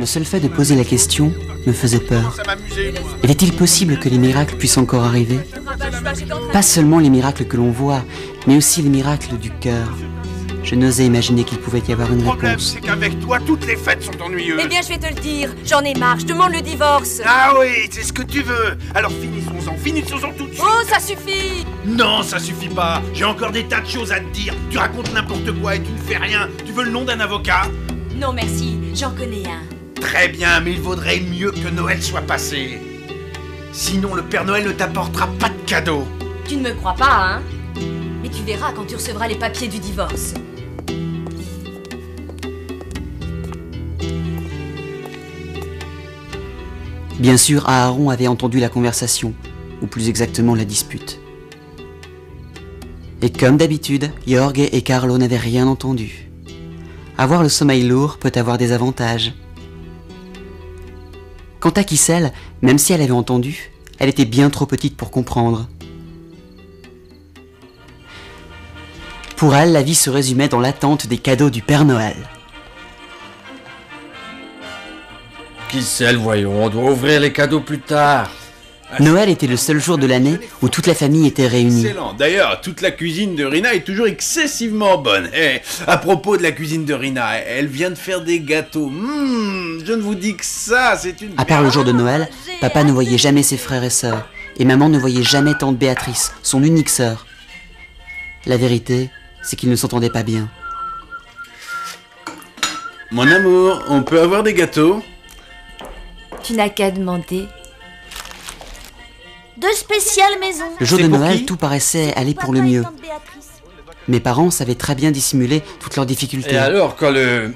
Le seul fait de poser la question me faisait peur. Était-il possible que les miracles puissent encore arriver? Pas seulement les miracles que l'on voit, mais aussi les miracles du cœur. Je n'osais imaginer qu'il pouvait y avoir une réponse. Le problème, c'est qu'avec toi, toutes les fêtes sont ennuyeuses. Eh bien, je vais te le dire, j'en ai marre, je demande le divorce. Ah oui, c'est ce que tu veux. Alors finissons-en tout de suite. Oh, ça suffit. Non, ça suffit pas. J'ai encore des tas de choses à te dire. Tu racontes n'importe quoi et tu ne fais rien. Tu veux le nom d'un avocat? Non, merci, j'en connais un. Très bien, mais il vaudrait mieux que Noël soit passé. Sinon, le Père Noël ne t'apportera pas de cadeau. Tu ne me crois pas, hein? Mais tu verras quand tu recevras les papiers du divorce. Bien sûr, Aaron avait entendu la conversation, ou plus exactement la dispute. Et comme d'habitude, Jorge et Carlo n'avaient rien entendu. Avoir le sommeil lourd peut avoir des avantages. Quant à Kissel, même si elle avait entendu, elle était bien trop petite pour comprendre. Pour elle, la vie se résumait dans l'attente des cadeaux du Père Noël. Kissel, voyons, on doit ouvrir les cadeaux plus tard. Noël était le seul jour de l'année où toute la famille était réunie. Excellent. D'ailleurs, toute la cuisine de Rina est toujours excessivement bonne. Et à propos de la cuisine de Rina, elle vient de faire des gâteaux. Je ne vous dis que ça, c'est une... À part le jour de Noël, papa ne voyait jamais ses frères et sœurs, et maman ne voyait jamais tante Béatrice, son unique sœur. La vérité, c'est qu'ils ne s'entendaient pas bien. Mon amour, on peut avoir des gâteaux? Tu n'as qu'à demander. De spéciales maisons. Le jour de C'est pour Noël, qui? tout paraissait aller pour le mieux. Mes parents savaient très bien dissimuler toutes leurs difficultés. Et alors, quand le...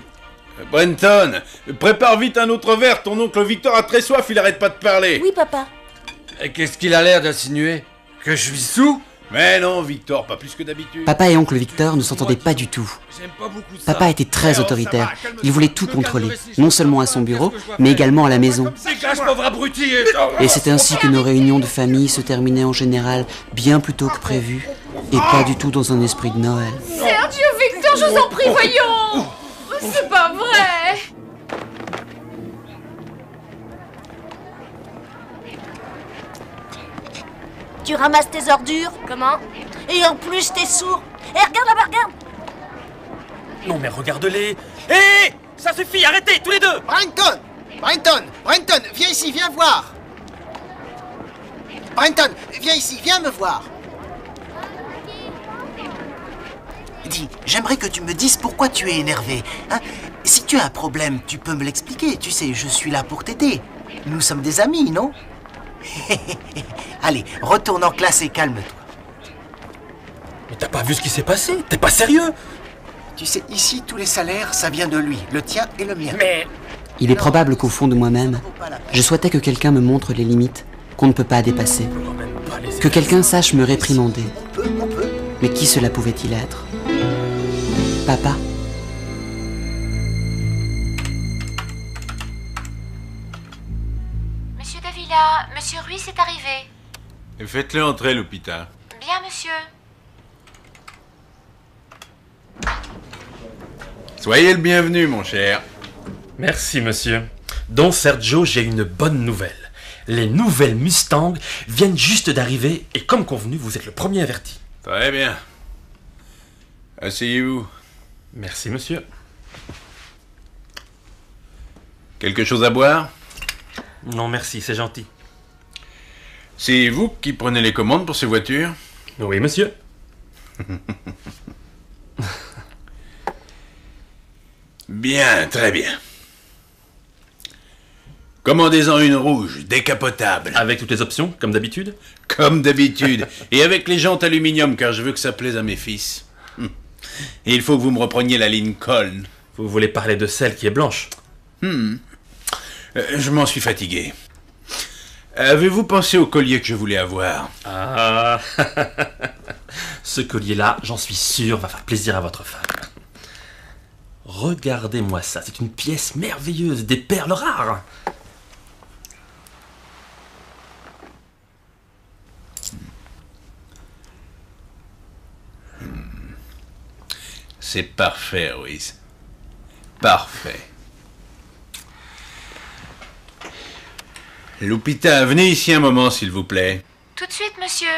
Brenton, prépare vite un autre verre, ton oncle Victor a très soif, il arrête pas de parler. Oui, papa. Et qu'est-ce qu'il a l'air d'insinuer? Que je suis sous? Mais non, Victor, pas plus que d'habitude. Papa et oncle Victor ne s'entendaient pas du tout. J'aime pas beaucoup ça. Papa était très Alors, autoritaire. ça va, calme-toi. Il voulait tout Me contrôler, calme-toi si je non peux seulement à pas son faire bureau, ce que je dois mais faire. également à la maison. Dégage, pauvre abruti! Et c'est ainsi que nos réunions de famille se terminaient en général bien plus tôt que prévu, et pas du tout dans un esprit de Noël. Sergio, Victor, je vous en prie, voyons. C'est pas vrai. Tu ramasses tes ordures. Comment? Et en plus, t'es sourd. Et regarde là-bas, regarde. Non mais regarde-les. Hé, ça suffit, arrêtez, tous les deux. Brenton, viens ici, viens voir. Brenton, viens ici, viens me voir. Dis, j'aimerais que tu me dises pourquoi tu es énervé. Hein? Si tu as un problème, tu peux me l'expliquer. Tu sais, je suis là pour t'aider. Nous sommes des amis, non? Allez, retourne en classe et calme-toi. Mais t'as pas vu ce qui s'est passé? T'es pas sérieux? Tu sais, ici, tous les salaires, ça vient de lui. Le tien et le mien. Mais... Il est probable qu'au fond de moi-même, je souhaitais que quelqu'un me montre les limites qu'on ne peut pas dépasser. Que quelqu'un sache me réprimander. On peut. Mais qui cela pouvait-il être? Papa? Monsieur Davila, Monsieur Ruiz est arrivé. Faites-le entrer, Lupita. Bien, monsieur. Soyez le bienvenu, mon cher. Merci, monsieur. Donc, Sergio, j'ai une bonne nouvelle. Les nouvelles Mustangs viennent juste d'arriver et comme convenu, vous êtes le premier averti. Très bien. Asseyez-vous. Merci, monsieur. Quelque chose à boire? Non, merci, c'est gentil. C'est vous qui prenez les commandes pour ces voitures? Oui, monsieur. Bien, très bien. Commandez-en une rouge, décapotable. Avec toutes les options, comme d'habitude? Comme d'habitude. Et avec les jantes aluminium, car je veux que ça plaise à mes fils. Et il faut que vous me repreniez la Lincoln. Vous voulez parler de celle qui est blanche? Je m'en suis fatigué. Avez-vous pensé au collier que je voulais avoir? Ah, ce collier-là, j'en suis sûr, va faire plaisir à votre femme. Regardez-moi ça, c'est une pièce merveilleuse, des perles rares. C'est parfait, Ruiz. Parfait. Lupita, venez ici un moment, s'il vous plaît. Tout de suite, monsieur.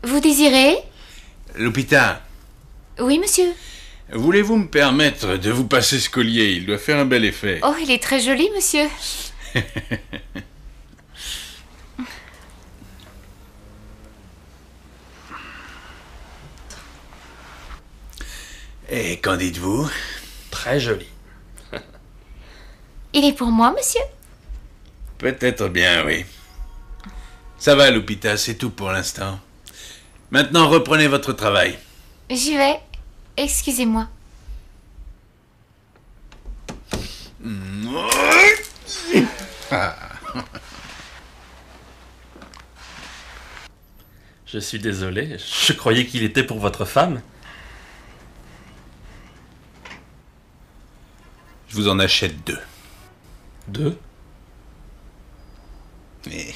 Vous désirez? Lupita, Oui, monsieur. voulez-vous me permettre de vous passer ce collier? Il doit faire un bel effet. Oh, il est très joli, monsieur. Et qu'en dites-vous? Très joli. Il est pour moi, monsieur? Peut-être bien, oui. Ça va, Lupita, c'est tout pour l'instant. Maintenant, reprenez votre travail. J'y vais. Excusez-moi. Je suis désolé, je croyais qu'il était pour votre femme. Je vous en achète 2. 2? Mais...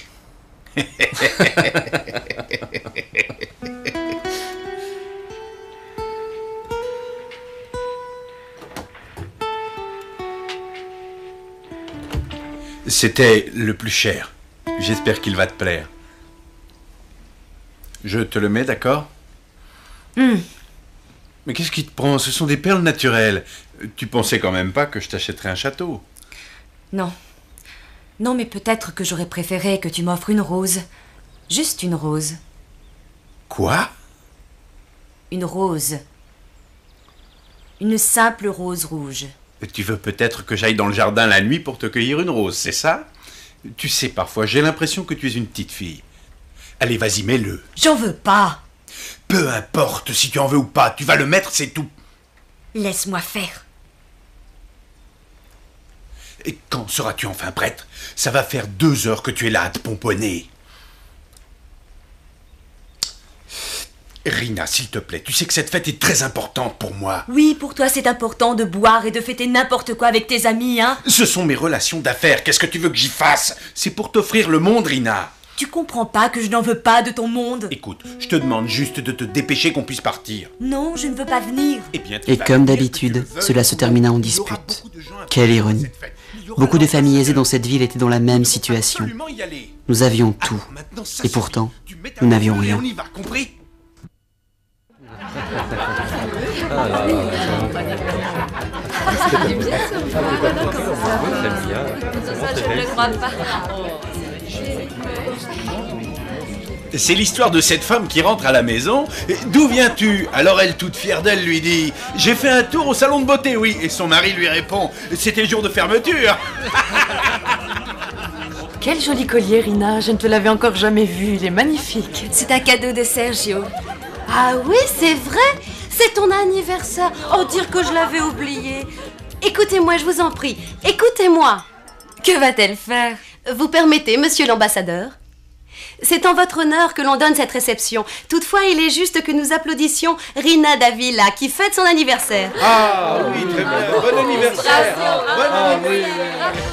C'était le plus cher. J'espère qu'il va te plaire. Je te le mets, d'accord? Mais qu'est-ce qui te prend? Ce sont des perles naturelles. Tu pensais quand même pas que je t'achèterais un château? Non. Non, mais peut-être que j'aurais préféré que tu m'offres une rose. Juste une rose. Quoi? Une rose. Une simple rose rouge. Tu veux peut-être que j'aille dans le jardin la nuit pour te cueillir une rose, c'est ça? Tu sais, parfois, j'ai l'impression que tu es une petite fille. Allez, vas-y, mets-le. J'en veux pas. Peu importe si tu en veux ou pas, tu vas le mettre, c'est tout. Laisse-moi faire. Et quand seras-tu enfin prête? Ça va faire 2 heures que tu es là à te pomponner. Rina, s'il te plaît, tu sais que cette fête est très importante pour moi. Oui, pour toi c'est important de boire et de fêter n'importe quoi avec tes amis, hein? Ce sont mes relations d'affaires, qu'est-ce que tu veux que j'y fasse? C'est pour t'offrir le monde, Rina. Tu comprends pas que je n'en veux pas de ton monde? Écoute, je te demande juste de te dépêcher qu'on puisse partir. Non, je ne veux pas venir. Eh bien, Et comme d'habitude, cela se termina en dispute. Quelle ironie. Beaucoup de familles aisées dans cette ville étaient dans la même situation. Nous avions tout. Et pourtant, nous n'avions rien. On y va, compris? C'est l'histoire de cette femme qui rentre à la maison. D'où viens-tu? Alors elle, toute fière d'elle, lui dit: j'ai fait un tour au salon de beauté, oui. Et son mari lui répond: c'était le jour de fermeture. Quel joli collier, Rina. Je ne te l'avais encore jamais vu. Il est magnifique. C'est un cadeau de Sergio. Ah oui, c'est vrai. C'est ton anniversaire. Oh, dire que je l'avais oublié. Écoutez-moi, je vous en prie. Écoutez-moi. Que va-t-elle faire? Vous permettez, monsieur l'ambassadeur? C'est en votre honneur que l'on donne cette réception. Toutefois, il est juste que nous applaudissions Rina Davila, qui fête son anniversaire. Ah oui, très bien. Bon anniversaire. Bon anniversaire.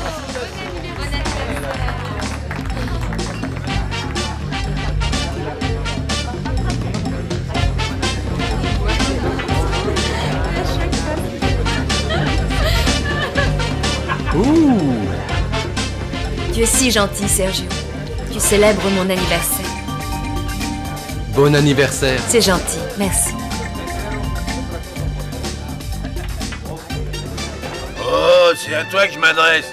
Tu es si gentil, Sergio. Tu célèbres mon anniversaire. Bon anniversaire. C'est gentil, merci. Oh, c'est à toi que je m'adresse.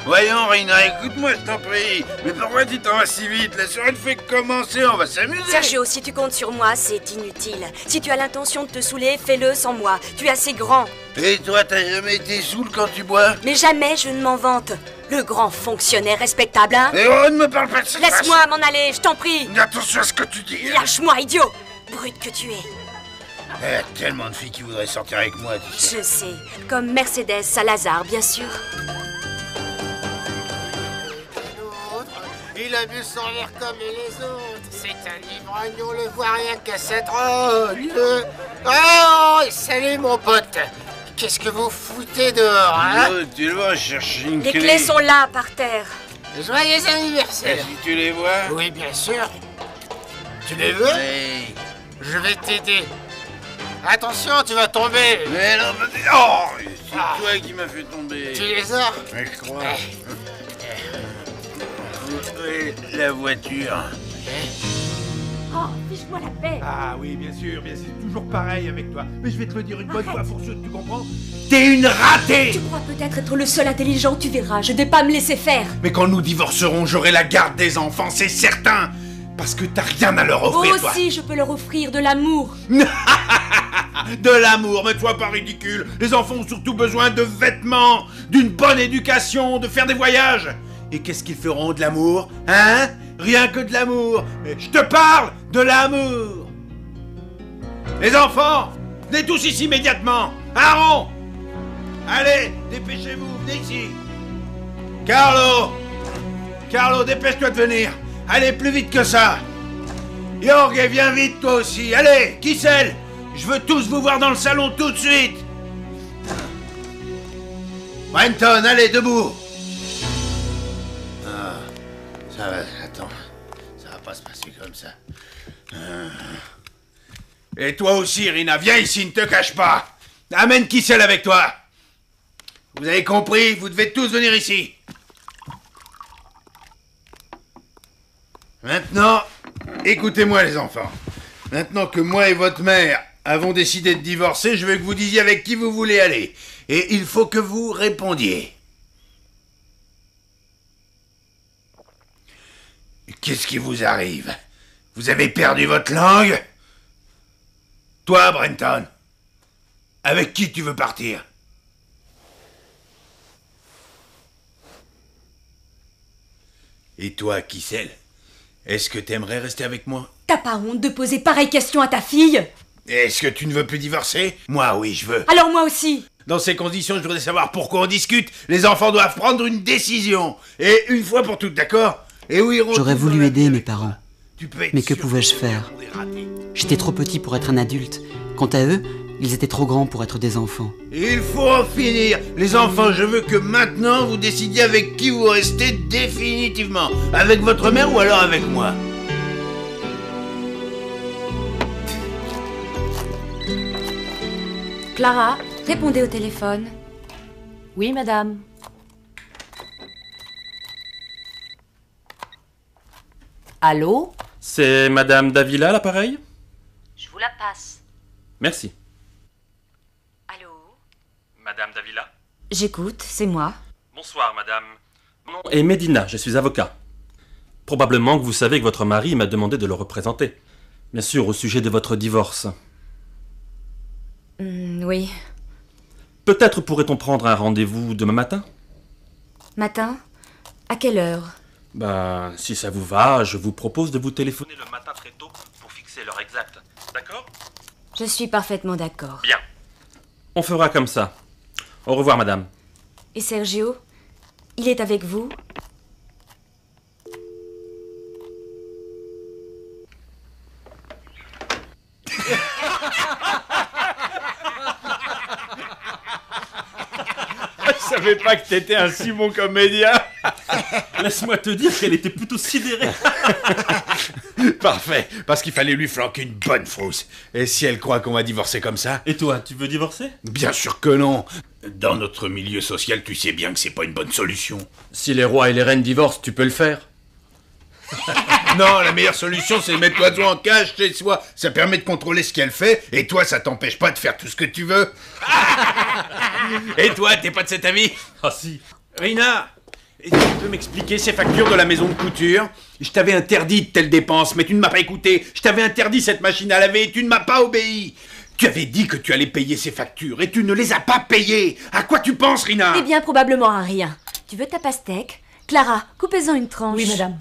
Voyons, Rina, écoute-moi, je t'en prie. Mais pourquoi tu t'en vas si vite? La soirée ne fait que commencer, on va s'amuser. Sergio, si tu comptes sur moi, c'est inutile. Si tu as l'intention de te saouler, fais-le sans moi. Tu es assez grand. Et toi, t'as jamais été saoul quand tu bois? Mais jamais je ne m'en vante. Le grand fonctionnaire respectable, hein? Et oh, ne me parle pas de ça. Laisse-moi m'en aller, je t'en prie. Attention à ce que tu dis. Lâche-moi, idiot. Brute que tu es. Il y a tellement de filles qui voudraient sortir avec moi, tu sais. Je sais. Comme Mercedes Salazar, bien sûr. Il a bu son verre comme les autres. C'est un ivrogne, on le voit rien qu'à sa drogue. Oh, salut mon pote. Qu'est-ce que vous foutez dehors, hein? Tu le vois, je cherche une Les clé. clés sont là, par terre. Joyeux anniversaire. Si tu les vois? Oui, bien sûr. Tu les veux? Oui. Je vais t'aider. Attention, tu vas tomber. Mais non, oh, c'est toi qui m'as fait tomber. Tu les as? Ouais, je crois. Oui, la voiture. Oh, fiche-moi la paix. Ah oui, bien sûr, mais c'est toujours pareil avec toi. Mais je vais te le dire une bonne fois, Fourchette, tu comprends? T'es une ratée! Tu crois peut-être être le seul intelligent, tu verras, je ne vais pas me laisser faire. Mais quand nous divorcerons, j'aurai la garde des enfants, c'est certain! Parce que t'as rien à leur offrir, toi! Aussi, je peux leur offrir de l'amour. De l'amour, mais toi pas ridicule! Les enfants ont surtout besoin de vêtements, d'une bonne éducation, de faire des voyages! Et qu'est-ce qu'ils feront de l'amour? Hein? Rien que de l'amour! Je te parle de l'amour! Les enfants! Venez tous ici immédiatement! Aaron! Allez, dépêchez-vous, venez ici! Carlo! Carlo, dépêche-toi de venir! Allez, plus vite que ça! Jorge, viens vite toi aussi! Allez, Kissel! Je veux tous vous voir dans le salon tout de suite! Brenton, allez, debout! Ça va, attends. Ça va pas se passer comme ça. Et toi aussi, Rina, viens ici, ne te cache pas! Amène Kissel avec toi! Vous avez compris? Vous devez tous venir ici! Maintenant, écoutez-moi les enfants. Maintenant que moi et votre mère avons décidé de divorcer, je veux que vous disiez avec qui vous voulez aller. Et il faut que vous répondiez. Qu'est-ce qui vous arrive? Vous avez perdu votre langue? Toi, Brenton, avec qui tu veux partir? Et toi, Kissel, est-ce que t'aimerais rester avec moi? T'as pas honte de poser pareille question à ta fille? Est-ce que tu ne veux plus divorcer? Moi, oui, je veux. Alors moi aussi. Dans ces conditions, je voudrais savoir pourquoi on discute. Les enfants doivent prendre une décision. Et une fois pour toutes, d'accord? Et oui, j'aurais voulu aider mes parents. Mais que pouvais-je faire? J'étais trop petit pour être un adulte. Quant à eux, ils étaient trop grands pour être des enfants. Il faut en finir. Les enfants, je veux que maintenant vous décidiez avec qui vous restez définitivement. Avec votre mère ou alors avec moi. Clara, répondez au téléphone. Oui, madame. Allô? C'est Madame Davila, l'appareil? Je vous la passe. Merci. Allô? Madame Davila? J'écoute, c'est moi. Bonsoir, madame. Mon nom est Medina, je suis avocat. Probablement que vous savez que votre mari m'a demandé de le représenter. Bien sûr, au sujet de votre divorce. Oui. Peut-être pourrait-on prendre un rendez-vous demain matin? Matin? À quelle heure? Ben, si ça vous va, je vous propose de vous téléphoner le matin très tôt pour fixer l'heure exacte. D'accord? Je suis parfaitement d'accord. Bien. On fera comme ça. Au revoir, madame. Et Sergio? Il est avec vous? Je savais pas que t'étais un si bon comédien. Laisse-moi te dire qu'elle était plutôt sidérée. Parfait, parce qu'il fallait lui flanquer une bonne fausse. Et si elle croit qu'on va divorcer comme ça? Et toi, tu veux divorcer? Bien sûr que non. Dans notre milieu social, tu sais bien que c'est pas une bonne solution. Si les rois et les reines divorcent, tu peux le faire. Non, la meilleure solution, c'est de mettre l'oiseau en cage chez soi. Ça permet de contrôler ce qu'elle fait, et toi, ça t'empêche pas de faire tout ce que tu veux. Et toi, t'es pas de cet avis? Ah si. Rina, tu peux m'expliquer ces factures de la maison de couture? Je t'avais interdit de telles dépenses, mais tu ne m'as pas écouté. Je t'avais interdit cette machine à laver, et tu ne m'as pas obéi. Tu avais dit que tu allais payer ces factures, et tu ne les as pas payées. À quoi tu penses, Rina? Eh bien, probablement à rien. Tu veux ta pastèque? Clara, coupez-en une tranche. Oui, madame.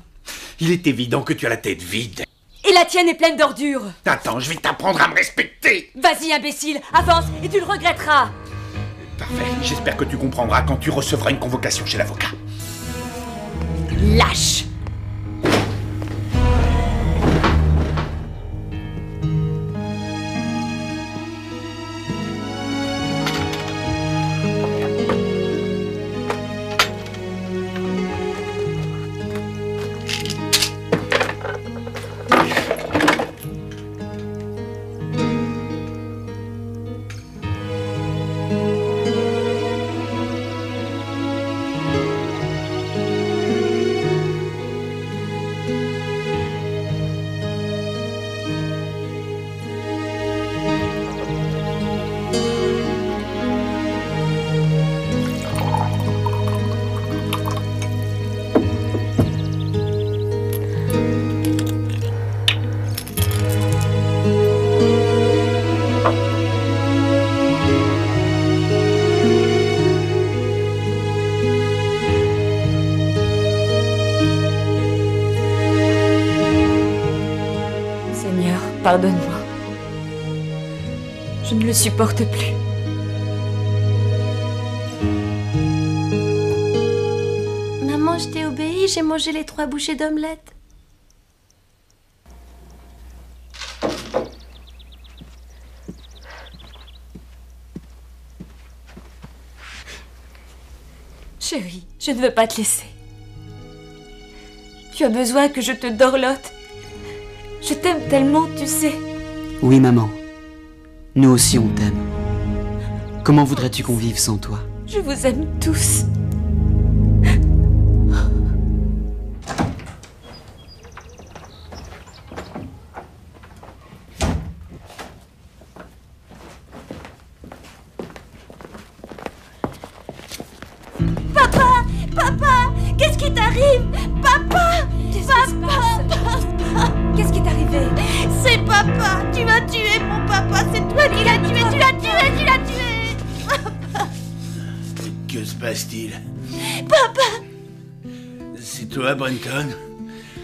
Il est évident que tu as la tête vide. Et la tienne est pleine d'ordures. Attends, je vais t'apprendre à me respecter. Vas-y, imbécile, avance et tu le regretteras. Parfait, j'espère que tu comprendras quand tu recevras une convocation chez l'avocat. Lâche. pardonne-moi. Je ne le supporte plus. Maman, je t'ai obéi, j'ai mangé les 3 bouchées d'omelette. Chérie, je ne veux pas te laisser. Tu as besoin que je te dorlote. Je t'aime tellement, tu sais. Oui, maman. Nous aussi, on t'aime. Comment voudrais-tu qu'on vive sans toi? Je vous aime tous. Papa! Papa! Qu'est-ce qui t'arrive? Papa! Papa! Qu'est-ce qui est arrivé? C'est papa! Tu vas tuer mon papa! C'est toi qui l'as tué! Tu l'as tué! Tu l'as tué! Que se passe-t-il? Papa! C'est toi, Brenton?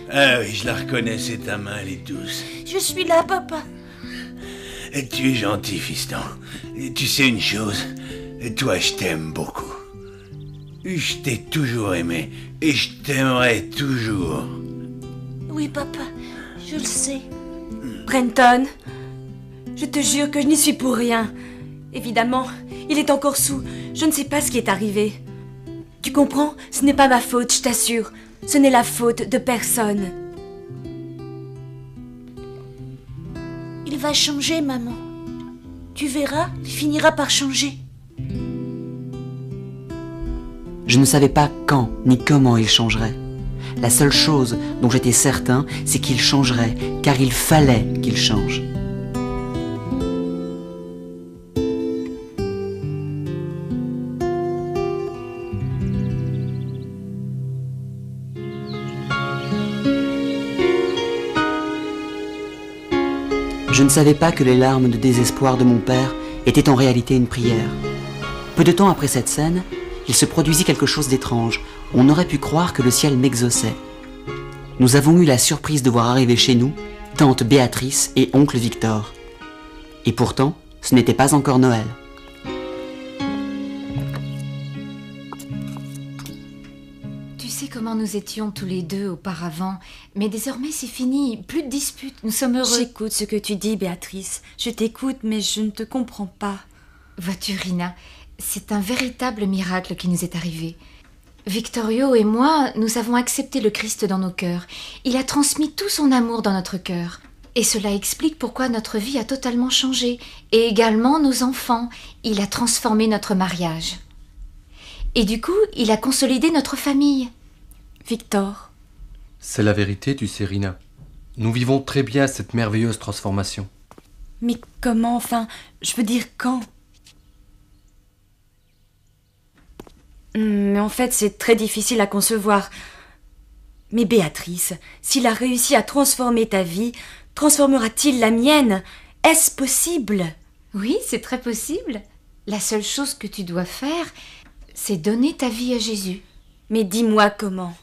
Ah oui, je la reconnais, c'est ta main, elle est douce. Je suis là, papa. Et tu es gentil, fiston. Et tu sais une chose, toi, je t'aime beaucoup. Je t'ai toujours aimé, et je t'aimerai toujours. Oui, papa, je le sais. Brenton, je te jure que je n'y suis pour rien. Évidemment, il est encore sous. Je ne sais pas ce qui est arrivé. Tu comprends? Ce n'est pas ma faute, je t'assure. Ce n'est la faute de personne. Il va changer, maman. Tu verras, il finira par changer. Je ne savais pas quand ni comment il changerait. La seule chose dont j'étais certain, c'est qu'il changerait, car il fallait qu'il change. Je ne savais pas que les larmes de désespoir de mon père étaient en réalité une prière. Peu de temps après cette scène, il se produisit quelque chose d'étrange. On aurait pu croire que le ciel m'exauçait. Nous avons eu la surprise de voir arriver chez nous tante Béatrice et oncle Victor. Et pourtant, ce n'était pas encore Noël. Tu sais comment nous étions tous les deux auparavant, mais désormais c'est fini, plus de disputes, nous sommes heureux. J'écoute ce que tu dis, Béatrice. Je t'écoute, mais je ne te comprends pas. Vois-tu, Rina, c'est un véritable miracle qui nous est arrivé. Victorio et moi, nous avons accepté le Christ dans nos cœurs. Il a transmis tout son amour dans notre cœur. Et cela explique pourquoi notre vie a totalement changé. Et également nos enfants. Il a transformé notre mariage. Et du coup, il a consolidé notre famille. Victor. C'est la vérité, tu sais, Rina. Nous vivons très bien cette merveilleuse transformation. Mais comment, enfin, je veux dire quand? Mais en fait, c'est très difficile à concevoir. Mais Béatrice, s'il a réussi à transformer ta vie, transformera-t-il la mienne? Est-ce possible? Oui, c'est très possible. La seule chose que tu dois faire, c'est donner ta vie à Jésus. Mais dis-moi comment.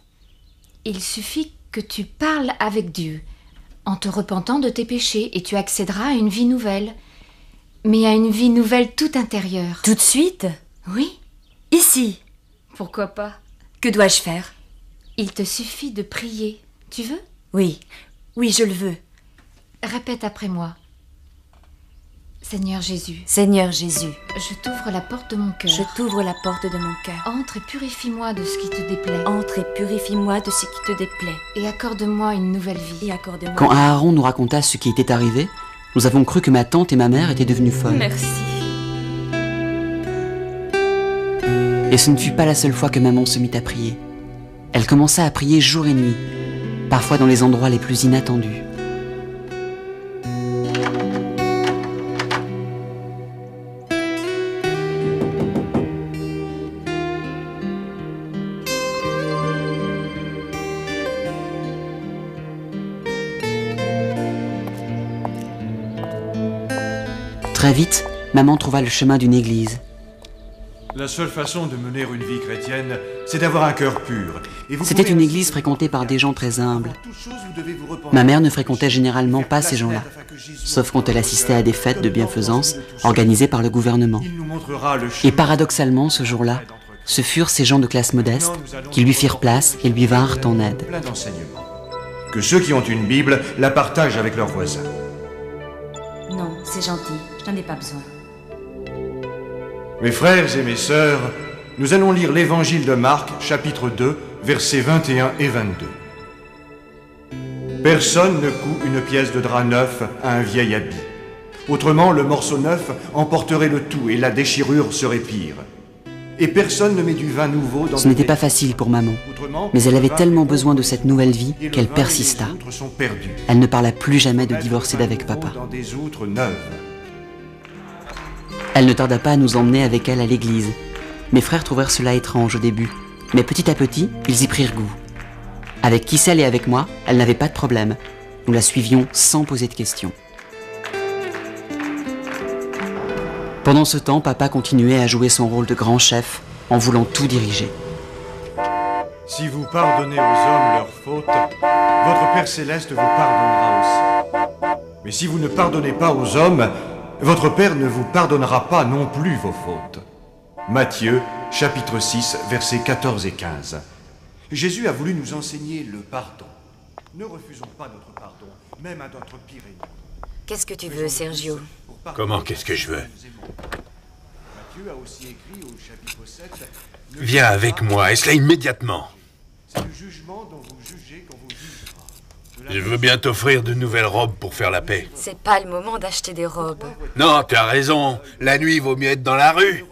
Il suffit que tu parles avec Dieu, en te repentant de tes péchés, et tu accéderas à une vie nouvelle. Mais à une vie nouvelle tout intérieure. Tout de suite? Oui. Ici? Pourquoi pas? Que dois-je faire? Il te suffit de prier. Tu veux? Oui, oui, je le veux. Répète après moi. Seigneur Jésus. Seigneur Jésus. Je t'ouvre la porte de mon cœur. Je t'ouvre la porte de mon cœur. Entre et purifie-moi de ce qui te déplaît. Entre et purifie-moi de ce qui te déplaît. Et accorde-moi une nouvelle vie. Et accorde-moi. Quand Aaron nous raconta ce qui était arrivé, nous avons cru que ma tante et ma mère étaient devenues folles. Merci. Et ce ne fut pas la seule fois que maman se mit à prier. Elle commença à prier jour et nuit, parfois dans les endroits les plus inattendus. Très vite, maman trouva le chemin d'une église. La seule façon de mener une vie chrétienne, c'est d'avoir un cœur pur. C'était une église fréquentée par des gens très humbles. Ma mère ne fréquentait généralement pas ces gens-là, sauf quand elle assistait à des fêtes de bienfaisance organisées par le gouvernement. Et paradoxalement, ce jour-là, ce furent ces gens de classe modeste qui lui firent place et lui vinrent en aide. Plein d'enseignements. Que ceux qui ont une Bible la partagent avec leurs voisins. Non, c'est gentil, je n'en ai pas besoin. Mes frères et mes sœurs, nous allons lire l'Évangile de Marc, chapitre 2, versets 21 et 22. Personne ne coud une pièce de drap neuf à un vieil habit. Autrement, le morceau neuf emporterait le tout et la déchirure serait pire. Et personne ne met du vin nouveau dans... Ce n'était pas facile pour maman, mais elle avait tellement besoin de cette nouvelle vie qu'elle persista. Elle ne parla plus jamais de divorcer d'avec papa. Dans des outres neuves. Elle ne tarda pas à nous emmener avec elle à l'église. Mes frères trouvèrent cela étrange au début, mais petit à petit, ils y prirent goût. Avec Kissel et avec moi, elle n'avait pas de problème. Nous la suivions sans poser de questions. Pendant ce temps, papa continuait à jouer son rôle de grand chef en voulant tout diriger. Si vous pardonnez aux hommes leurs fautes, votre Père Céleste vous pardonnera aussi. Mais si vous ne pardonnez pas aux hommes, votre Père ne vous pardonnera pas non plus vos fautes. Matthieu, chapitre 6, versets 14 et 15. Jésus a voulu nous enseigner le pardon. Ne refusons pas notre pardon, même à notre pire ennemi. Qu'est-ce que tu veux, Sergio? Comment qu'est-ce que je veux? Matthieu a aussi écrit au chapitre 7... Viens avec moi, et cela immédiatement. C'est le jugement dont vous jugez qu'on vous jugera. Je veux bien t'offrir de nouvelles robes pour faire la paix. C'est pas le moment d'acheter des robes. Non, tu as raison. La nuit, il vaut mieux être dans la rue.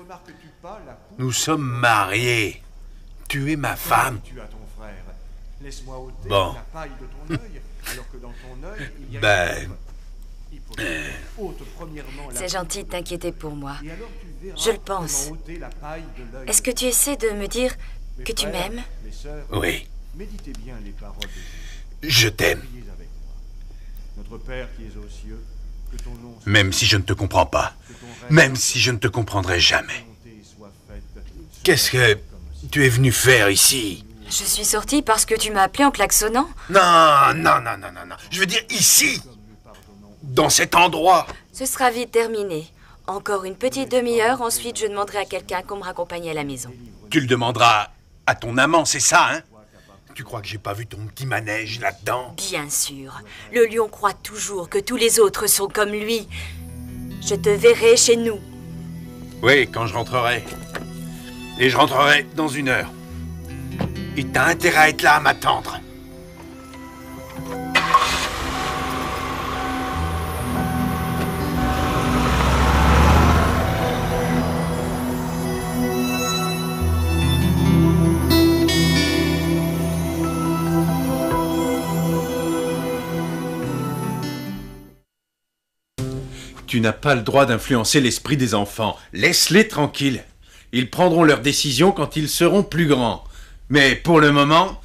Nous sommes mariés. Tu es ma femme. Bon. Ben... C'est gentil de t'inquiéter pour moi. Je le pense. Est-ce que tu essaies de me dire que tu m'aimes? Oui. Je t'aime. Même si je ne te comprends pas. Même si je ne te comprendrai jamais. Qu'est-ce que tu es venu faire ici? Je suis sortie parce que tu m'as appelé en klaxonnant? Non. Je veux dire ici. Dans cet endroit. Ce sera vite terminé. Encore une petite demi-heure, ensuite je demanderai à quelqu'un qu'on me raccompagne à la maison. Tu le demanderas à ton amant, c'est ça, hein? Tu crois que j'ai pas vu ton petit manège là-dedans? Bien sûr. Le lion croit toujours que tous les autres sont comme lui. Je te verrai chez nous. Oui, quand je rentrerai. Et je rentrerai dans 1 heure. Et t'as intérêt à être là à m'attendre. Tu n'as pas le droit d'influencer l'esprit des enfants. Laisse-les tranquilles. Ils prendront leurs décisions quand ils seront plus grands. Mais pour le moment,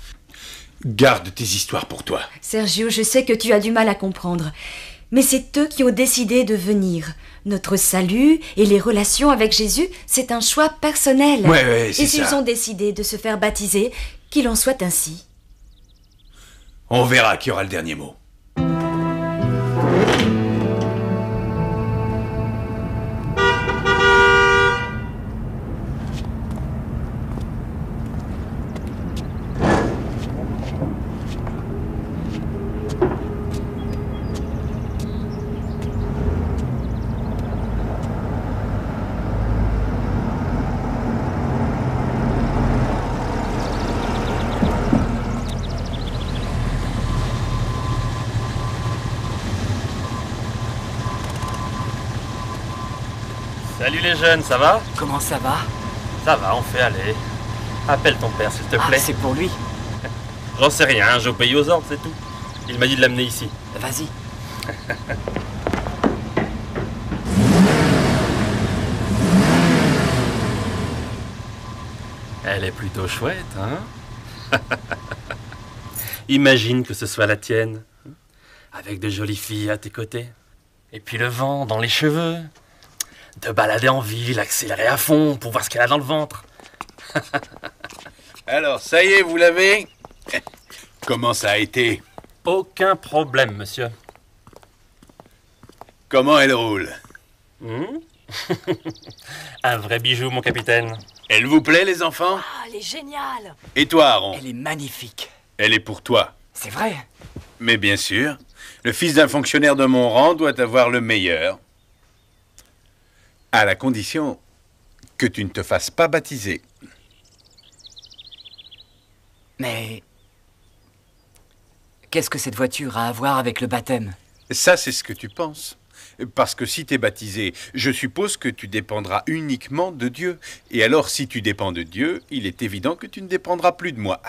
garde tes histoires pour toi. Sergio, je sais que tu as du mal à comprendre. Mais c'est eux qui ont décidé de venir. Notre salut et les relations avec Jésus, c'est un choix personnel. Ouais, c'est ça. Et s'ils ont décidé de se faire baptiser, qu'il en soit ainsi. On verra qui aura le dernier mot. Salut les jeunes, ça va? Comment ça va? Ça va, on fait aller. Appelle ton père, s'il te plaît. Ah, c'est pour lui? J'en sais rien, j'obéis aux ordres, c'est tout. Il m'a dit de l'amener ici. Vas-y. Elle est plutôt chouette, hein? Imagine que ce soit la tienne, avec de jolies filles à tes côtés. Et puis le vent dans les cheveux. de balader en ville, accélérer à fond pour voir ce qu'elle a dans le ventre. Alors, ça y est, vous l'avez? Comment ça a été? Aucun problème, monsieur. Comment elle roule? Un vrai bijou, mon capitaine. Elle vous plaît, les enfants? Ah, elle est géniale. Et toi, Aaron? Elle est magnifique. Elle est pour toi. C'est vrai? Mais bien sûr, le fils d'un fonctionnaire de mon rang doit avoir le meilleur. À la condition que tu ne te fasses pas baptiser. Mais... qu'est-ce que cette voiture a à voir avec le baptême? Ça, c'est ce que tu penses. Parce que si tu es baptisé, je suppose que tu dépendras uniquement de Dieu. Et alors, si tu dépends de Dieu, il est évident que tu ne dépendras plus de moi.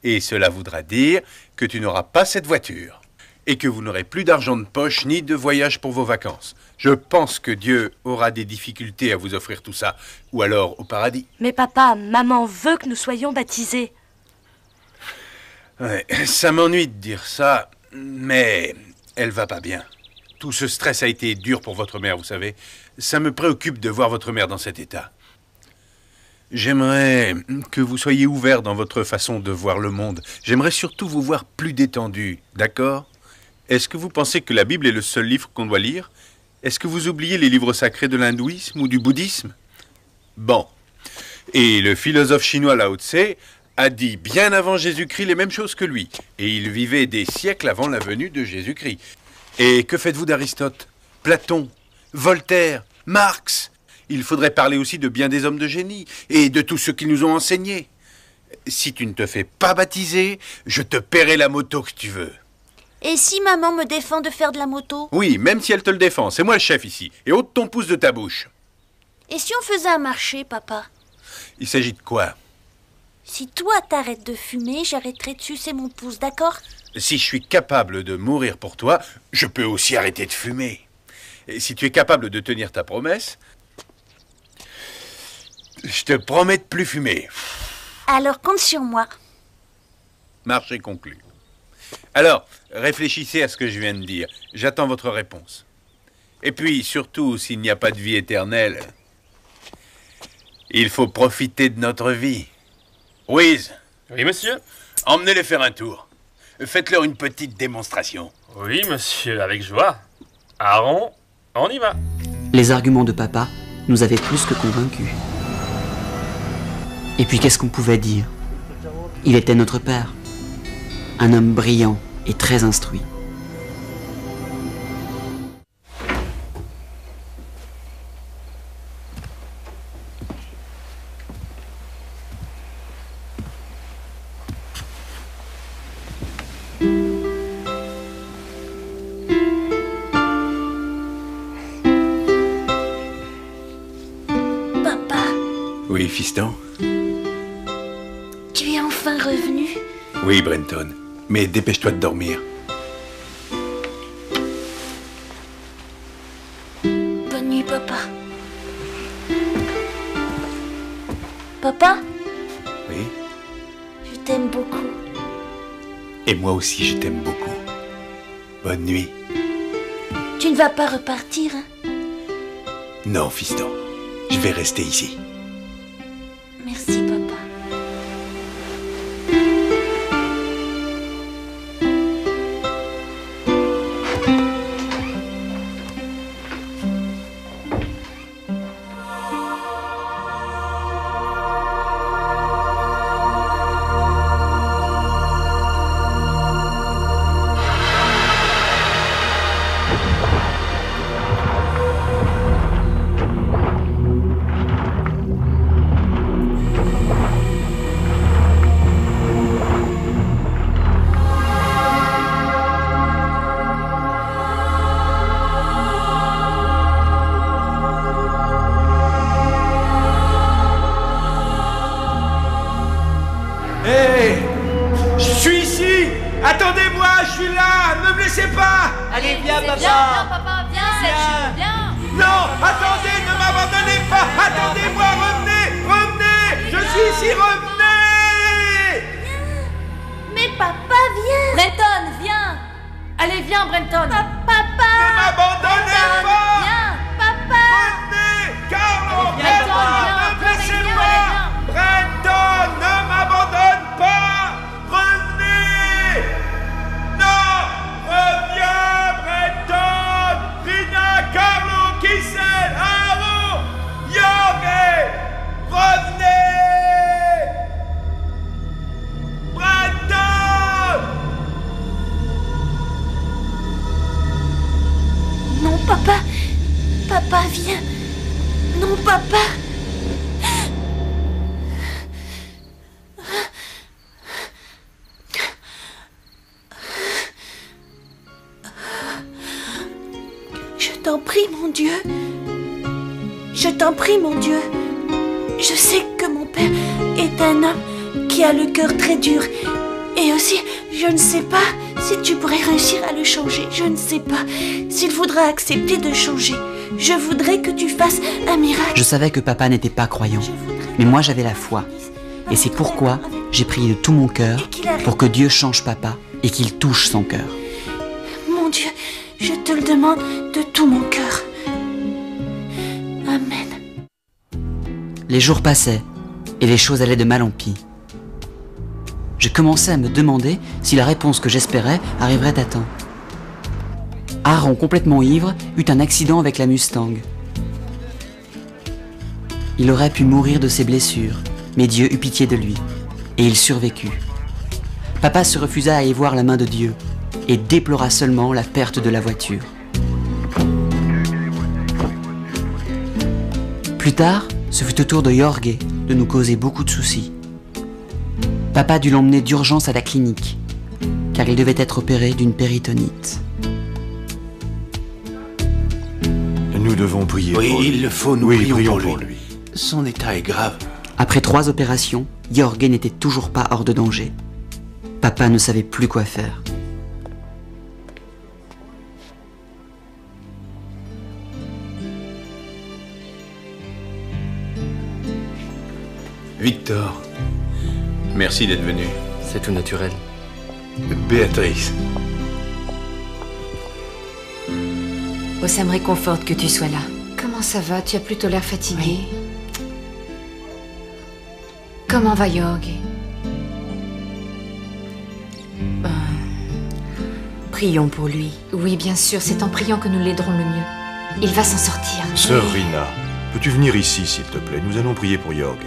Et cela voudra dire que tu n'auras pas cette voiture. Et que vous n'aurez plus d'argent de poche ni de voyage pour vos vacances. Je pense que Dieu aura des difficultés à vous offrir tout ça. Ou alors au paradis. Mais papa, maman veut que nous soyons baptisés. Ouais, ça m'ennuie de dire ça, mais elle va pas bien. Tout ce stress a été dur pour votre mère, vous savez. Ça me préoccupe de voir votre mère dans cet état. J'aimerais que vous soyez ouvert dans votre façon de voir le monde. J'aimerais surtout vous voir plus détendu, d'accord? Est-ce que vous pensez que la Bible est le seul livre qu'on doit lire? Est-ce que vous oubliez les livres sacrés de l'hindouisme ou du bouddhisme? Bon. Et le philosophe chinois Lao Tse a dit bien avant Jésus-Christ les mêmes choses que lui. Et il vivait des siècles avant la venue de Jésus-Christ. Et que faites-vous d'Aristote, Platon, Voltaire, Marx? Il faudrait parler aussi de bien des hommes de génie et de tous ceux qui nous ont enseignés. Si tu ne te fais pas baptiser, je te paierai la moto que tu veux. Et si maman me défend de faire de la moto? Oui, même si elle te le défend, c'est moi le chef ici. Et ôte ton pouce de ta bouche. Et si on faisait un marché, papa? Il s'agit de quoi? Si toi t'arrêtes de fumer, j'arrêterai de sucer mon pouce, d'accord? Si je suis capable de mourir pour toi, je peux aussi arrêter de fumer. Et si tu es capable de tenir ta promesse, je te promets de plus fumer. Alors compte sur moi. Marché conclu. Alors, réfléchissez à ce que je viens de dire. J'attends votre réponse. Et puis, surtout, s'il n'y a pas de vie éternelle, il faut profiter de notre vie. Louise. Oui, monsieur. Emmenez-les faire un tour. Faites-leur une petite démonstration. Oui, monsieur, avec joie. Aaron, on y va. Les arguments de papa nous avaient plus que convaincus. Et puis qu'est-ce qu'on pouvait dire? Il était notre père. Un homme brillant et très instruit. Oui, fiston? Tu es enfin revenu? Oui, Brenton. Mais dépêche-toi de dormir. Bonne nuit, papa. Papa? Oui? Je t'aime beaucoup. Et moi aussi, je t'aime beaucoup. Bonne nuit. Tu ne vas pas repartir, hein? Non, fiston. Je vais rester ici. Merci, papa. Attendez-moi, je suis là, ne me laissez pas. Allez, viens, papa. Viens, papa, viens, Sergio, viens. Non, attendez, ne m'abandonnez pas. Attendez-moi, revenez, je suis ici, revenez. Mais papa, viens. Brenton, viens. Allez, viens, Brenton. Papa. Ne m'abandonnez pas. Viens. Papa. Revenez. Papa, viens. Non, papa. Je t'en prie, mon Dieu. Je t'en prie, mon Dieu. Je sais que mon père est un homme qui a le cœur très dur. Et aussi, je ne sais pas si tu pourrais réussir à le changer. Je ne sais pas s'il voudra accepter de changer. Je voudrais que tu fasses un miracle. Je savais que papa n'était pas croyant, mais moi j'avais la foi. Et c'est pourquoi j'ai prié de tout mon cœur pour que Dieu change papa et qu'il touche son cœur. Mon Dieu, je te le demande de tout mon cœur. Amen. Les jours passaient et les choses allaient de mal en pis. Je commençais à me demander si la réponse que j'espérais arriverait à temps. Aaron, complètement ivre, eut un accident avec la Mustang. Il aurait pu mourir de ses blessures, mais Dieu eut pitié de lui, et il survécut. Papa se refusa à y voir la main de Dieu, et déplora seulement la perte de la voiture. Plus tard, ce fut au tour de Jorge de nous causer beaucoup de soucis. Papa dut l'emmener d'urgence à la clinique, car il devait être opéré d'une péritonite. Nous devons prier oui, pour lui. Il le faut, nous prions pour lui. Son état est grave. Après 3 opérations, Jorge n'était toujours pas hors de danger. Papa ne savait plus quoi faire. Victor, merci d'être venu. C'est tout naturel. Béatrice. Oh, ça me réconforte que tu sois là. Comment ça va? Tu as plutôt l'air fatigué. Oui. Comment va Jorge? Prions pour lui. Oui, bien sûr, c'est en priant que nous l'aiderons le mieux. Il va s'en sortir. Sœur Rina, peux-tu venir ici, s'il te plaît? Nous allons prier pour Jorge.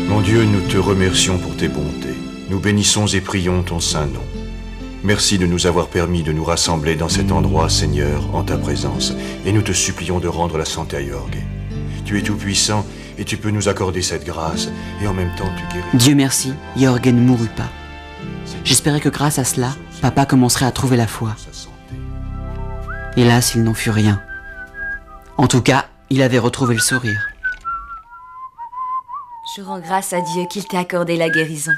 Mon Dieu, nous te remercions pour tes bontés. Nous bénissons et prions ton saint nom. Merci de nous avoir permis de nous rassembler dans cet endroit, Seigneur, en ta présence. Et nous te supplions de rendre la santé à Jorge. Tu es tout-puissant et tu peux nous accorder cette grâce. Et en même temps, tu guéris. Dieu merci, Jorge ne mourut pas. J'espérais que grâce à cela, papa commencerait à trouver la foi. Hélas, il n'en fut rien. En tout cas, il avait retrouvé le sourire. Je rends grâce à Dieu qu'il t'ait accordé la guérison.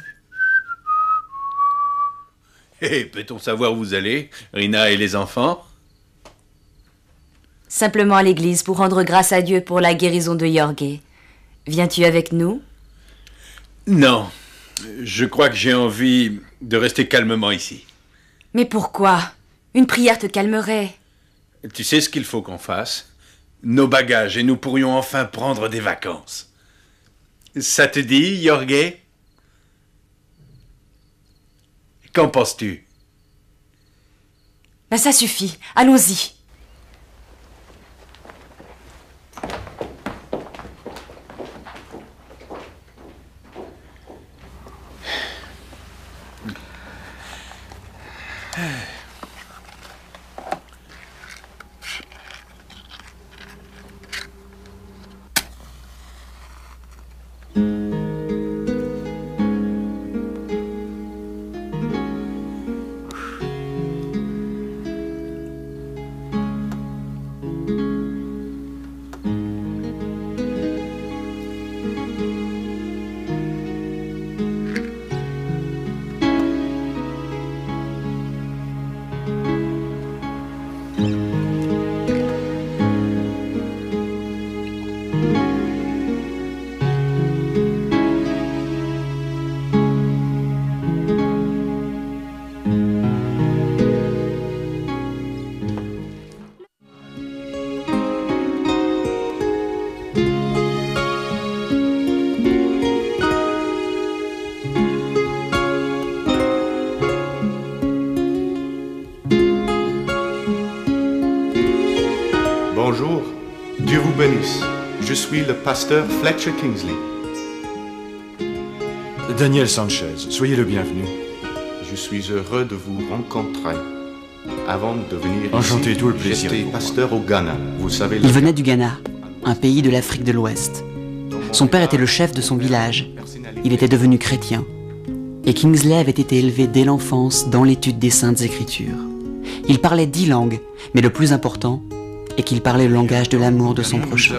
Et peut-on savoir où vous allez, Rina et les enfants? Simplement à l'église pour rendre grâce à Dieu pour la guérison de Jorge. Viens-tu avec nous? Non. Je crois que j'ai envie de rester calmement ici. Mais pourquoi? Une prière te calmerait. Tu sais ce qu'il faut qu'on fasse? Nos bagages et nous pourrions enfin prendre des vacances. Ça te dit, Jorge? Qu'en penses-tu? Ben ça suffit, allons-y. Bonjour, Dieu vous bénisse. Je suis le pasteur Fletcher Kingsley. Daniel Sanchez, soyez le bienvenu. Je suis heureux de vous rencontrer. Avant de venir Enchanté, ici, tout le plaisir. j'étais pasteur au Ghana. Vous savez... Il venait du Ghana, un pays de l'Afrique de l'Ouest. Son père était le chef de son village. Il était devenu chrétien. Et Kingsley avait été élevé dès l'enfance dans l'étude des Saintes Écritures. Il parlait 10 langues, mais le plus important est qu'il parlait le langage de l'amour de son prochain.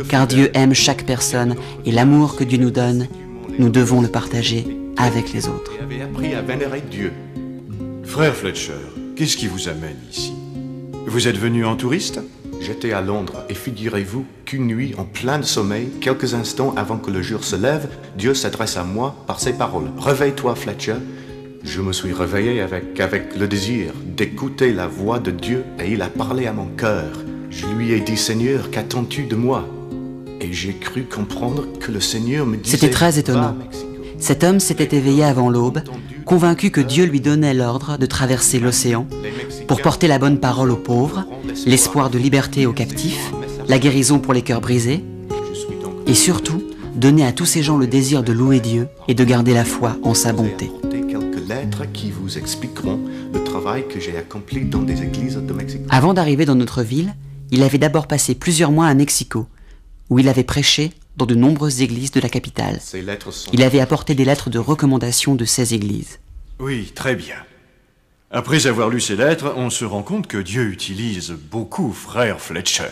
Car Dieu aime chaque personne et l'amour que Dieu nous donne, nous devons le partager avec les autres. Vous avez appris à vénérer Dieu. Frère Fletcher, qu'est-ce qui vous amène ici? Vous êtes venu en touriste? J'étais à Londres et figurez-vous qu'une nuit, en plein sommeil, quelques instants avant que le jour se lève, Dieu s'adresse à moi par ces paroles. « Réveille-toi, Fletcher ». Je me suis réveillé avec le désir d'écouter la voix de Dieu et il a parlé à mon cœur. Je lui ai dit « Seigneur, qu'attends-tu de moi ?» Et j'ai cru comprendre que le Seigneur me disait... C'était très étonnant. Cet homme s'était éveillé avant l'aube, convaincu que Dieu lui donnait l'ordre de traverser l'océan pour porter la bonne parole aux pauvres, l'espoir de liberté aux captifs, la guérison pour les cœurs brisés, et surtout donner à tous ces gens le désir de louer Dieu et de garder la foi en sa bonté. Quelques lettres qui vous expliqueront le travail que j'ai accompli dans des églises de Mexico. Avant d'arriver dans notre ville, il avait d'abord passé plusieurs mois à Mexico, où il avait prêché dans de nombreuses églises de la capitale. Il avait apporté des lettres de recommandation de ces églises. Oui, très bien. Après avoir lu ces lettres, on se rend compte que Dieu utilise beaucoup frère Fletcher.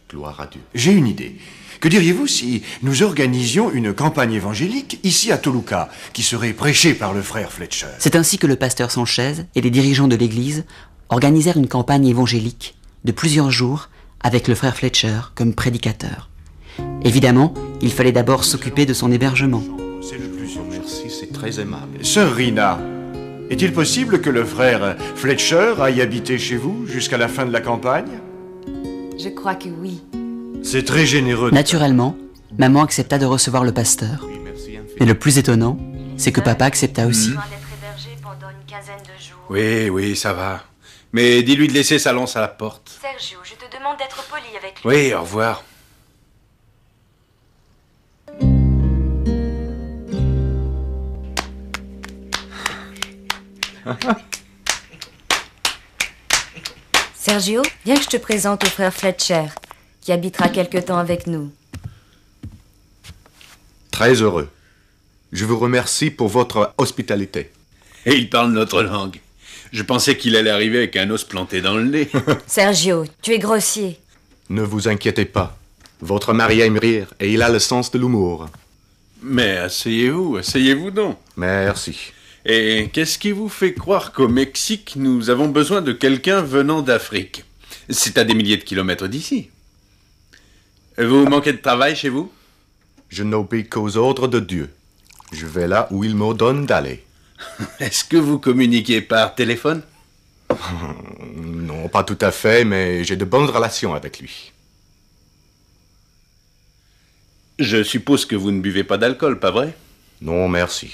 Gloire à Dieu. J'ai une idée. Que diriez-vous si nous organisions une campagne évangélique ici à Toluca, qui serait prêchée par le frère Fletcher? C'est ainsi que le pasteur Sanchez et les dirigeants de l'église organisèrent une campagne évangélique de plusieurs jours avec le frère Fletcher comme prédicateur. Évidemment, il fallait d'abord s'occuper de son hébergement. C'est le plus merci, c'est très aimable. Sœur Rina, est-il possible que le frère Fletcher aille habiter chez vous jusqu'à la fin de la campagne? Je crois que oui. C'est très généreux. Naturellement, maman accepta de recevoir le pasteur. Mais le plus étonnant, c'est que papa accepta aussi. Oui, ça va. Mais dis-lui de laisser sa lance à la porte. Sergio, je te demande d'être poli avec lui. Oui, au revoir. Sergio, viens que je te présente au frère Fletcher, qui habitera quelque temps avec nous. Très heureux. Je vous remercie pour votre hospitalité. Et il parle notre langue. Je pensais qu'il allait arriver avec un os planté dans le nez. Sergio, tu es grossier. Ne vous inquiétez pas. Votre mari aime rire et il a le sens de l'humour. Mais asseyez-vous donc. Merci. Et qu'est-ce qui vous fait croire qu'au Mexique, nous avons besoin de quelqu'un venant d'Afrique? C'est à des milliers de kilomètres d'ici. Vous manquez de travail chez vous? Je n'obéis qu'aux ordres de Dieu. Je vais là où il m'ordonne d'aller. Est-ce que vous communiquez par téléphone? Non, pas tout à fait, mais j'ai de bonnes relations avec lui. Je suppose que vous ne buvez pas d'alcool, pas vrai? Non, merci.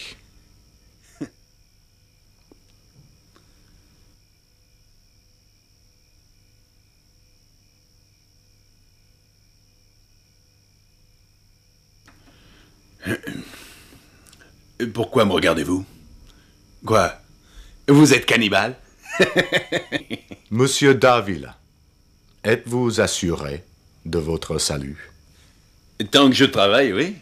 Pourquoi me regardez-vous? Quoi? Vous êtes cannibale? Monsieur Davila, êtes-vous assuré de votre salut? Tant que je travaille, oui.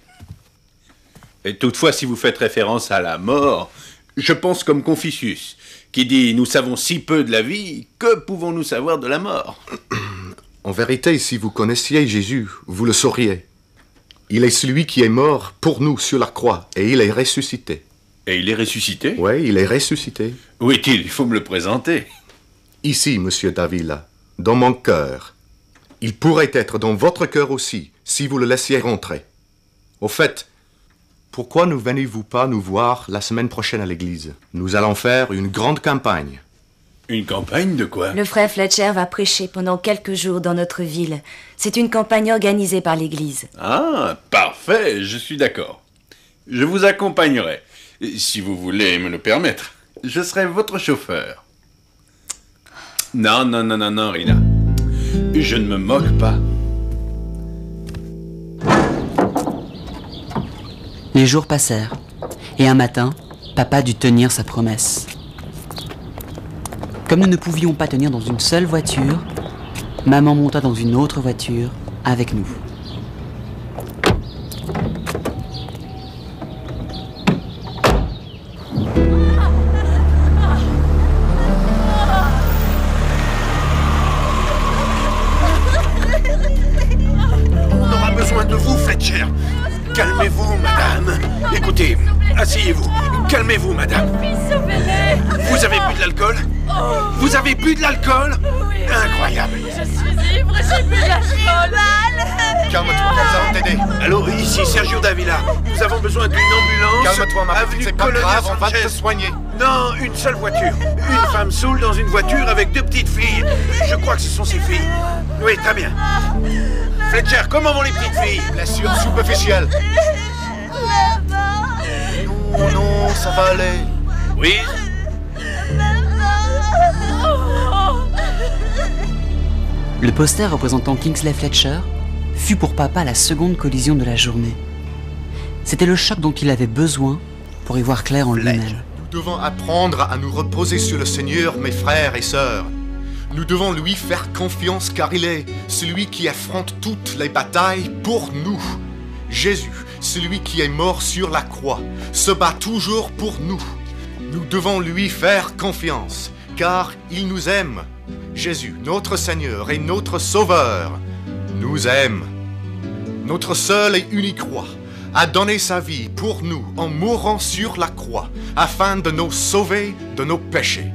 Et toutefois, si vous faites référence à la mort, je pense comme Confucius, qui dit « Nous savons si peu de la vie, que pouvons-nous savoir de la mort ?» En vérité, si vous connaissiez Jésus, vous le sauriez. Il est celui qui est mort pour nous sur la croix, et il est ressuscité. Et il est ressuscité? Oui, il est ressuscité. Où est-il? Il faut me le présenter. Ici, monsieur Davila, dans mon cœur. Il pourrait être dans votre cœur aussi, si vous le laissiez rentrer. Au fait, pourquoi ne venez-vous pas nous voir la semaine prochaine à l'église? Nous allons faire une grande campagne. Une campagne de quoi? Le frère Fletcher va prêcher pendant quelques jours dans notre ville. C'est une campagne organisée par l'église. Ah, parfait, je suis d'accord. Je vous accompagnerai, si vous voulez me le permettre. Je serai votre chauffeur. Non, Rina. Je ne me moque pas. Les jours passèrent, Et un matin, papa dut tenir sa promesse. Comme nous ne pouvions pas tenir dans une seule voiture, maman monta dans une autre voiture avec nous. On aura besoin de vous, Fletcher. Calmez-vous, madame. Écoutez, asseyez-vous. Calmez-vous, madame. Vous avez bu de l'alcool? Vous avez bu de l'alcool? Incroyable. Je suis ivre, j'ai bu de l'alcool. Calme-toi, nous allons t'aider. Allô, ici Sergio Davila. Nous avons besoin d'une ambulance. Calme-toi, ma petite, avenue c'est pas Colonia grave, on va Sanchez. te soigner. Non, une seule voiture. Une femme saoule dans une voiture avec 2 petites filles. Je crois que ce sont ses filles. Oui, très bien. Fletcher, comment vont les petites filles? Blessure superficielle. Non, non, ça va aller. Oui? Le poster représentant Kingsley Fletcher fut pour papa la seconde collision de la journée. C'était le choc dont il avait besoin pour y voir clair en lui-même. Nous devons apprendre à nous reposer sur le Seigneur, mes frères et sœurs. Nous devons lui faire confiance car il est celui qui affronte toutes les batailles pour nous. Jésus, celui qui est mort sur la croix, se bat toujours pour nous. Nous devons lui faire confiance car il nous aime. Jésus, notre Seigneur et notre Sauveur, nous aime. Notre seul et unique roi a donné sa vie pour nous en mourant sur la croix afin de nous sauver de nos péchés.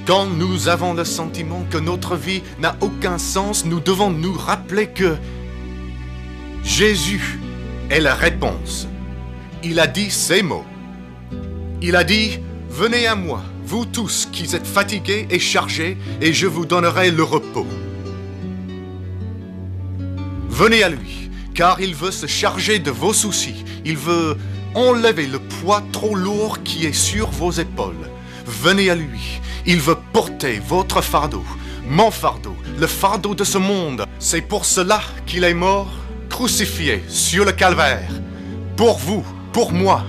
Quand nous avons le sentiment que notre vie n'a aucun sens, nous devons nous rappeler que Jésus est la réponse. Il a dit ces mots. Il a dit « Venez à moi, vous tous qui êtes fatigués et chargés, et je vous donnerai le repos. » Venez à lui, car il veut se charger de vos soucis. Il veut enlever le poids trop lourd qui est sur vos épaules. Venez à lui. Il veut porter votre fardeau, mon fardeau, le fardeau de ce monde. C'est pour cela qu'il est mort, crucifié sur le calvaire. Pour vous, pour moi.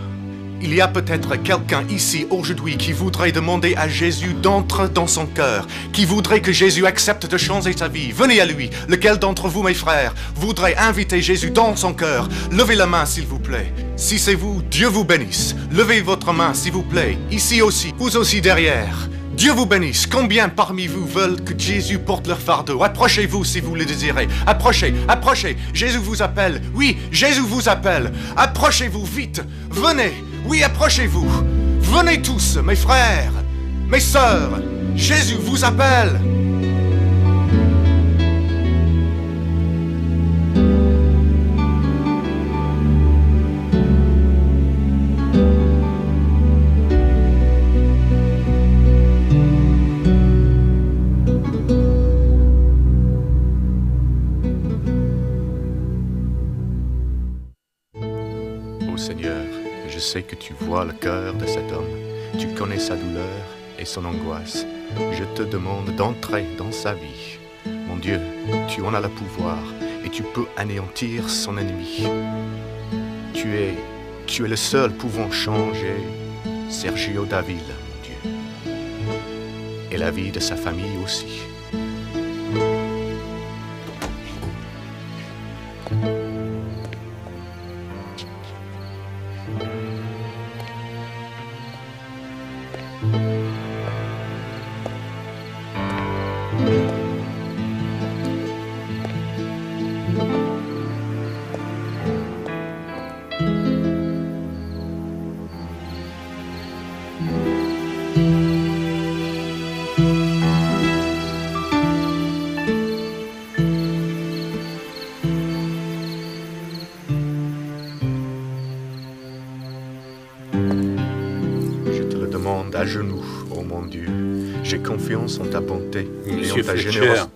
Il y a peut-être quelqu'un ici aujourd'hui qui voudrait demander à Jésus d'entrer dans son cœur, qui voudrait que Jésus accepte de changer sa vie. Venez à lui. Lequel d'entre vous, mes frères, voudrait inviter Jésus dans son cœur? Levez la main, s'il vous plaît. Si c'est vous, Dieu vous bénisse. Levez votre main, s'il vous plaît. Ici aussi, vous aussi derrière. Dieu vous bénisse. Combien parmi vous veulent que Jésus porte leur fardeau? Approchez-vous si vous le désirez. Approchez, approchez. Jésus vous appelle. Oui, Jésus vous appelle. Approchez-vous vite. Venez. Oui, approchez-vous. Venez tous, mes frères, mes sœurs. Jésus vous appelle. Ô Seigneur, je sais que tu vois le cœur de cet homme. Tu connais sa douleur et son angoisse. Je te demande d'entrer dans sa vie. Mon Dieu, tu en as le pouvoir et tu peux anéantir son ennemi. Tu es le seul pouvant changer Sergio Davila, mon Dieu. Et la vie de sa famille aussi. À genoux, ô mon Dieu, j'ai confiance en ta bonté et en ta générosité.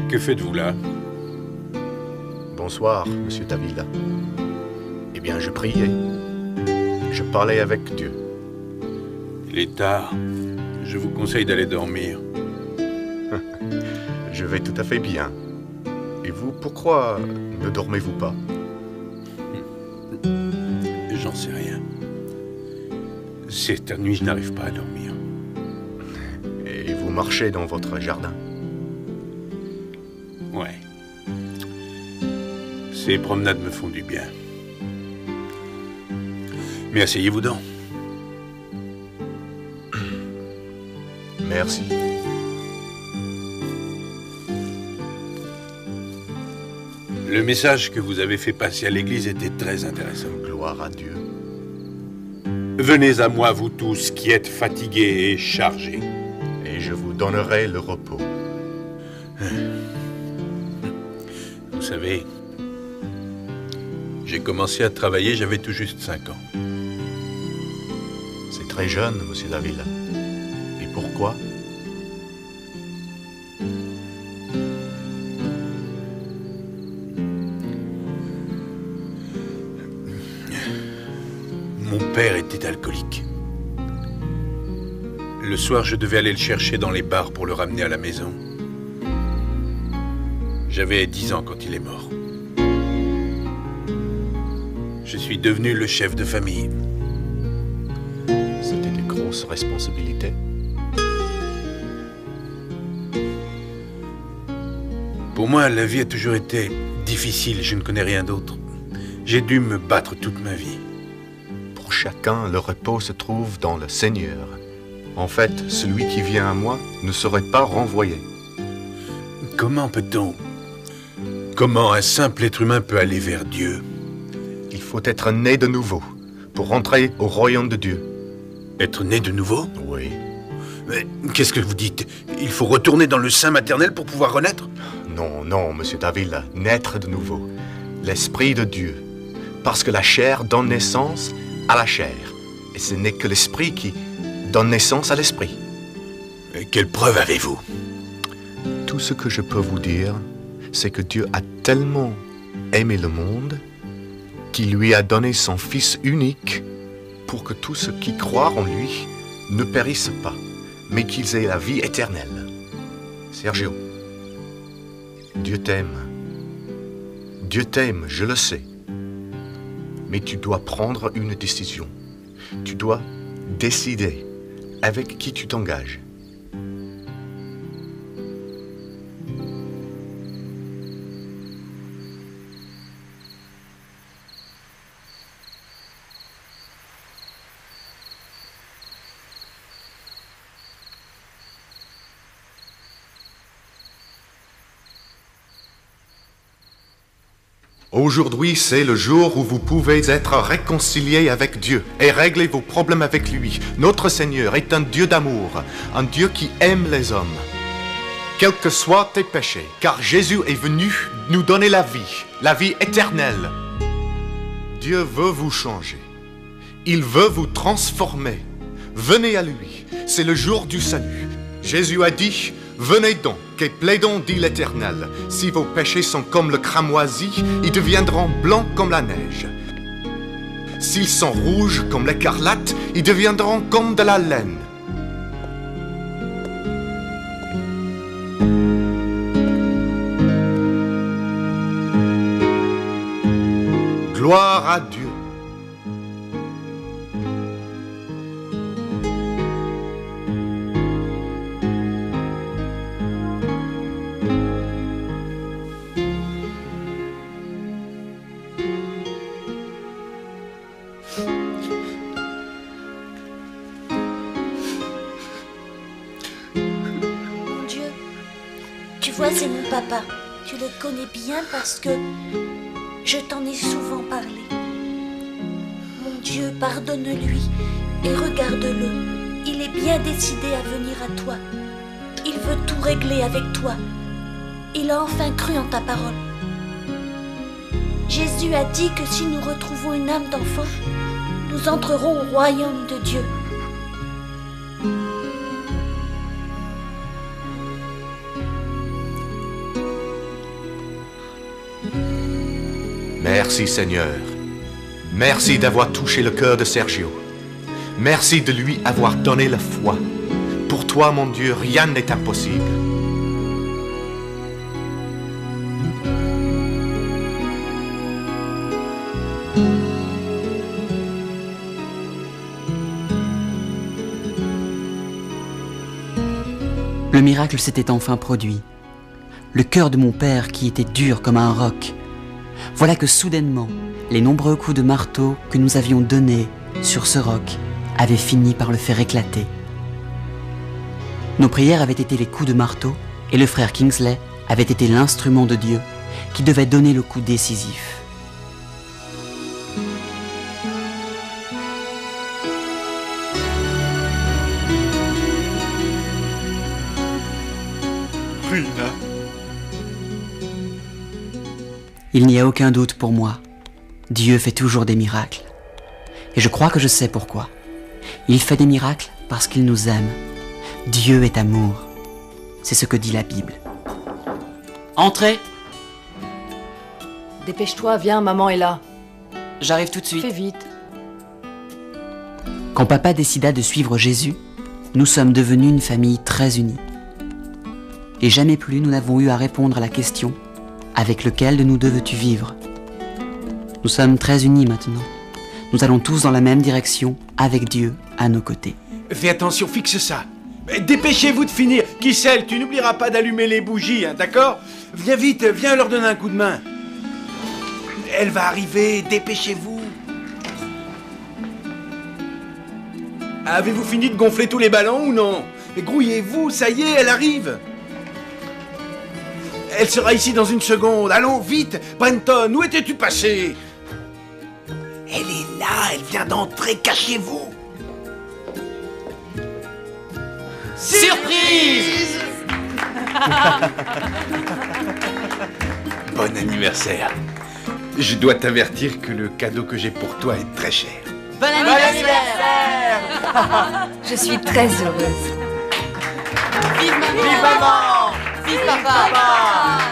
Que faites-vous là? Bonsoir, Monsieur Davila. Eh bien, je priais. Je parlais avec Dieu. Il est tard. Je vous conseille d'aller dormir. Je vais tout à fait bien. Et vous, pourquoi ne dormez-vous pas? J'en sais rien. Cette nuit, je n'arrive pas à dormir. Et vous marchez dans votre jardin? Ouais. Ces promenades me font du bien. Mais asseyez-vous donc. Merci. Le message que vous avez fait passer à l'église était très intéressant. Gloire à Dieu. Venez à moi, vous tous qui êtes fatigués et chargés. Et je vous donnerai le repos. Vous savez, j'ai commencé à travailler, j'avais tout juste 5 ans. C'est très jeune, monsieur Davila. Et pourquoi? Mon père était alcoolique. Le soir, je devais aller le chercher dans les bars pour le ramener à la maison. J'avais 10 ans quand il est mort. Je suis devenu le chef de famille. C'était des grosses responsabilités. Pour moi, la vie a toujours été difficile. Je ne connais rien d'autre. J'ai dû me battre toute ma vie. Pour chacun, le repos se trouve dans le Seigneur. En fait, celui qui vient à moi ne serait pas renvoyé. Comment peut-on... Comment un simple être humain peut aller vers Dieu? Il faut être né de nouveau pour rentrer au royaume de Dieu. Être né de nouveau? Oui. Mais qu'est-ce que vous dites? Il faut retourner dans le sein maternel pour pouvoir renaître? Non, non, monsieur Davila, naître de nouveau. L'Esprit de Dieu. Parce que la chair donne naissance à la chair. Et ce n'est que l'Esprit qui donne naissance à l'Esprit. Et quelle preuve avez-vous? Tout ce que je peux vous dire, c'est que Dieu a tellement aimé le monde qu'il lui a donné son Fils unique pour que tous ceux qui croient en lui ne périssent pas, mais qu'ils aient la vie éternelle. Sergio, Dieu t'aime. Dieu t'aime, je le sais. Mais tu dois prendre une décision. Tu dois décider avec qui tu t'engages. Aujourd'hui, c'est le jour où vous pouvez être réconciliés avec Dieu et régler vos problèmes avec lui. Notre Seigneur est un Dieu d'amour, un Dieu qui aime les hommes. Quels que soient tes péchés, car Jésus est venu nous donner la vie éternelle. Dieu veut vous changer. Il veut vous transformer. Venez à lui. C'est le jour du salut. Jésus a dit... Venez donc, et plaidons, dit l'Éternel. Si vos péchés sont comme le cramoisi, ils deviendront blancs comme la neige. S'ils sont rouges comme l'écarlate, ils deviendront comme de la laine. Gloire à Dieu. Tu vois, c'est mon papa. Tu le connais bien parce que je t'en ai souvent parlé. Mon Dieu, pardonne-lui et regarde-le. Il est bien décidé à venir à toi. Il veut tout régler avec toi. Il a enfin cru en ta parole. Jésus a dit que si nous retrouvons une âme d'enfant, nous entrerons au royaume de Dieu. Merci Seigneur. Merci d'avoir touché le cœur de Sergio. Merci de lui avoir donné la foi. Pour toi, mon Dieu, rien n'est impossible. Le miracle s'était enfin produit. Le cœur de mon père, qui était dur comme un roc, voilà que soudainement, les nombreux coups de marteau que nous avions donnés sur ce roc avaient fini par le faire éclater. Nos prières avaient été les coups de marteau et le frère Kingsley avait été l'instrument de Dieu qui devait donner le coup décisif. Rina. Il n'y a aucun doute pour moi. Dieu fait toujours des miracles. Et je crois que je sais pourquoi. Il fait des miracles parce qu'il nous aime. Dieu est amour. C'est ce que dit la Bible. Entrez. Dépêche-toi, viens, maman est là. J'arrive tout de suite. Fais vite. Quand papa décida de suivre Jésus, nous sommes devenus une famille très unie. Et jamais plus nous n'avons eu à répondre à la question « Avec lequel de nous deux veux-tu vivre ?» Nous sommes très unis maintenant. Nous allons tous dans la même direction, avec Dieu à nos côtés. Fais attention, fixe ça. Dépêchez-vous de finir. Kissel, tu n'oublieras pas d'allumer les bougies, hein, d'accord? Viens vite, viens leur donner un coup de main. Elle va arriver, dépêchez-vous. Avez-vous fini de gonfler tous les ballons ou non? Grouillez-vous, ça y est, elle arrive. Elle sera ici dans une seconde. Allons, vite. Brenton, où étais-tu passé? Elle est là, elle vient d'entrer, cachez-vous. Surprise! Bon anniversaire. Je dois t'avertir que le cadeau que j'ai pour toi est très cher. Bon anniversaire! Je suis très heureuse. Vive maman! Vive papa!